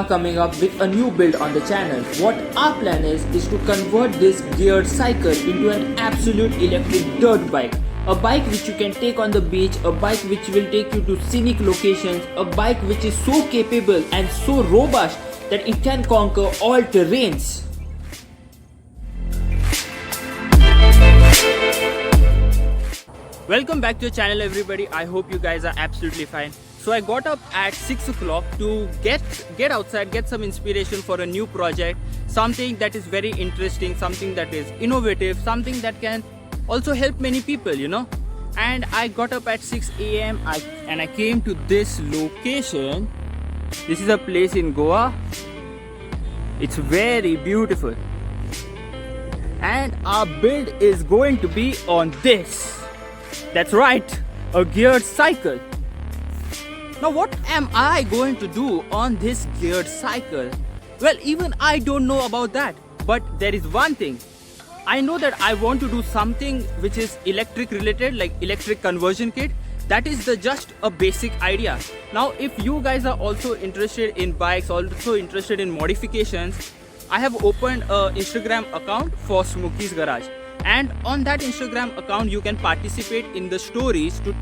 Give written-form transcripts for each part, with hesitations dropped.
are coming up with a new build on the channel. What our plan is to convert this geared cycle into an absolute electric dirt bike. A bike which you can take on the beach, a bike which will take you to scenic locations, a bike which is so capable and so robust that it can conquer all terrains. Welcome back to the channel everybody. I hope you guys are absolutely fine. So I got up at 6 o'clock to get outside, get some inspiration for a new project, something that is very interesting, something that is innovative, something that can also help many people, you know. And I got up at 6 a.m. and I came to this location. This is a place in Goa. It's very beautiful. And our build is going to be on this. That's right, a geared cycle. Now what am I going to do on this geared cycle? Well, even I don't know about that. But there is one thing. I know that I want to do something which is electric related, like electric conversion kit. That is just a basic idea. Now if you guys are also interested in bikes, also interested in modifications, I have opened an Instagram account for Smokey's Garage. And on that Instagram account you can participate in the stories to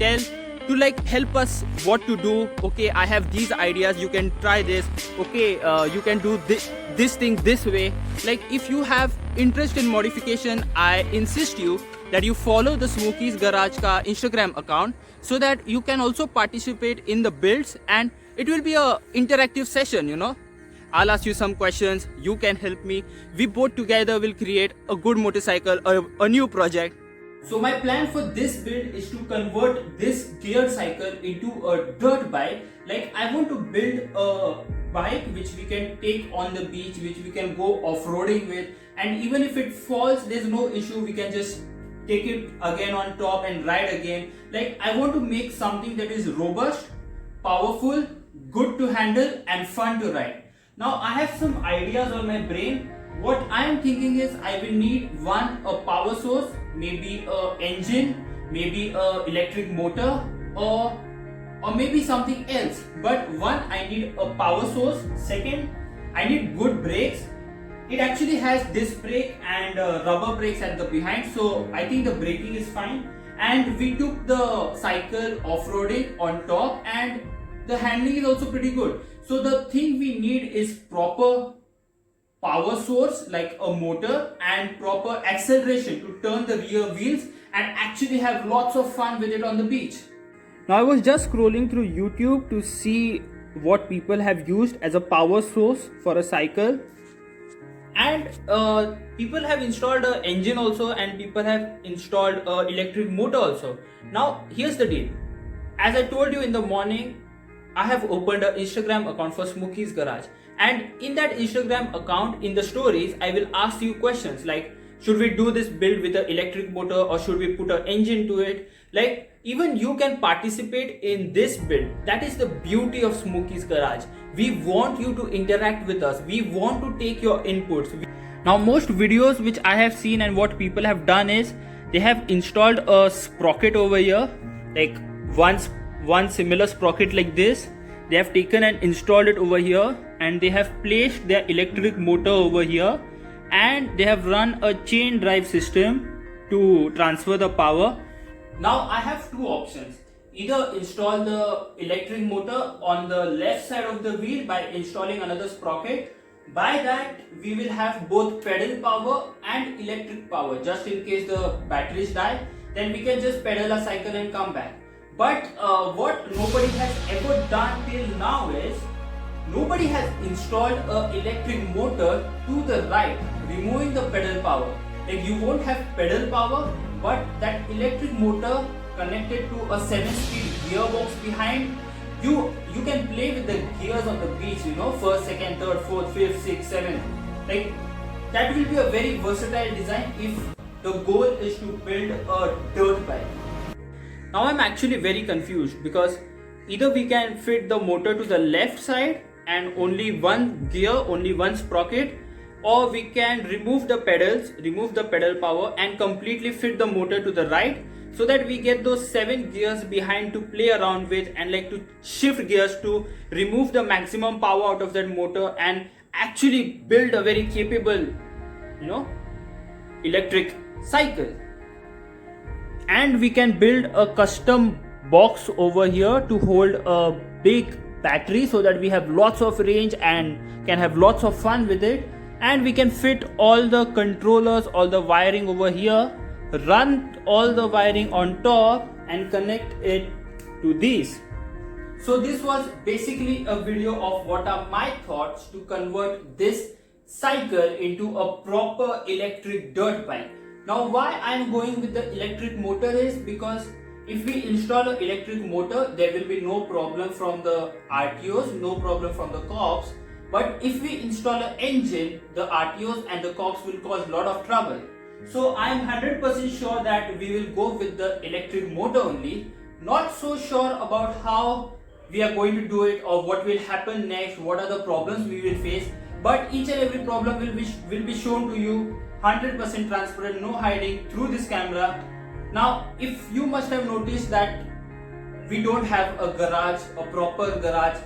help us what to do. Okay, I have these ideas, you can try this. Okay, you can do this thing this way. Like if you have interest in modification, I insist you that you follow the Smokey's Garage ka Instagram account so that you can also participate in the builds, and it will be a interactive session, you know. I'll ask you some questions, you can help me. We both together will create a good motorcycle or a new project. So my plan for this build is to convert this geared cycle into a dirt bike. Like I want to build a bike which we can take on the beach, which we can go off-roading with, and even if it falls, there's no issue, we can just take it again on top and ride again. Like I want to make something that is robust, powerful, good to handle and fun to ride. Now I have some ideas on my brain. What I am thinking is I will need a power source, maybe a engine, maybe a electric motor, or maybe something else. But one, I need a power source. Second, I need good brakes. It actually has disc brake and rubber brakes at the behind, so I think the braking is fine. And we took the cycle off-roading on top, and the handling is also pretty good. So the thing we need is proper power source like a motor and proper acceleration to turn the rear wheels and actually have lots of fun with it on the beach. Now I was just scrolling through YouTube to see what people have used as a power source for a cycle, and people have installed an engine also, and people have installed an electric motor also. Now here's the deal. As I told you in the morning, I have opened an Instagram account for Smokey's Garage, and in that Instagram account, in the stories, I will ask you questions like, should we do this build with an electric motor or should we put an engine to it? Like even you can participate in this build. That is the beauty of Smokey's Garage. We want you to interact with us. We want to take your inputs. Now most videos which I have seen and what people have done is they have installed a sprocket over here, like one similar sprocket like this. They have taken and installed it over here, and they have placed their electric motor over here, and they have run a chain drive system to transfer the power. Now I have two options. Either install the electric motor on the left side of the wheel by installing another sprocket. By that we will have both pedal power and electric power. Just in case the batteries die, then we can just pedal a cycle and come back. But what nobody has ever done till now is, nobody has installed an electric motor to the right, removing the pedal power. Like you won't have pedal power, but that electric motor connected to a 7-speed gearbox behind, you can play with the gears on the beach, you know, first, second, third, fourth, fifth, sixth, seventh. Like that will be a very versatile design if the goal is to build a dirt bike. Now I'm actually very confused because either we can fit the motor to the left side and only one gear, only one sprocket, or we can remove the pedals, remove the pedal power and completely fit the motor to the right so that we get those 7 gears behind to play around with, and like to shift gears to remove the maximum power out of that motor and actually build a very capable, electric cycle. And we can build a custom box over here to hold a big battery so that we have lots of range and can have lots of fun with it. And we can fit all the controllers, all the wiring over here, run all the wiring on top and connect it to these. So this was basically a video of what are my thoughts to convert this cycle into a proper electric dirt bike. Now why I am going with the electric motor is because if we install an electric motor, there will be no problem from the RTOs, no problem from the cops. But if we install an engine, the RTOs and the cops will cause a lot of trouble. So I am 100% sure that we will go with the electric motor only. Not so sure about how we are going to do it or what will happen next, what are the problems we will face. But each and every problem will be shown to you 100% transparent, no hiding through this camera. Now, if you must have noticed that we don't have a garage, a proper garage.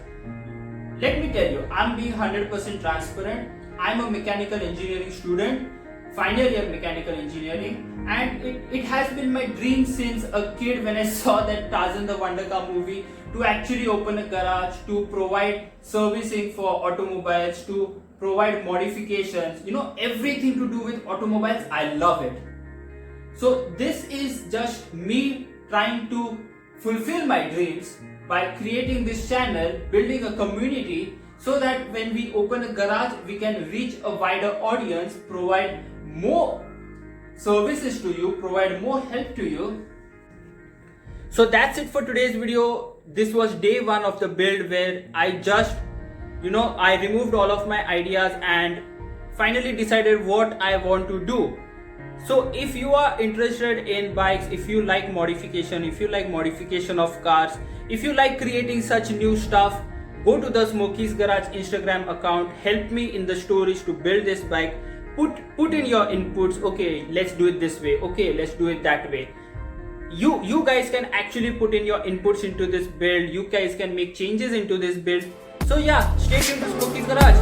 Let me tell you, I'm being 100% transparent. I'm a mechanical engineering student, final year mechanical engineering, and it has been my dream since a kid when I saw that Tarzan the Wonder Car movie to actually open a garage, to provide servicing for automobiles, to provide modifications, everything to do with automobiles. I love it. So this is just me trying to fulfill my dreams by creating this channel, building a community so that when we open a garage, we can reach a wider audience, provide more services to you, provide more help to you. So that's it for today's video. This was day 1 of the build where I just, I removed all of my ideas and finally decided what I want to do. So if you are interested in bikes, if you like modification, if you like modification of cars, if you like creating such new stuff, go to the Smokey's Garage Instagram account, help me in the stories to build this bike, put in your inputs. Okay, let's do it this way, okay, let's do it that way. You guys can actually put in your inputs into this build, you guys can make changes into this build. So yeah, stay tuned to Smokey's Garage.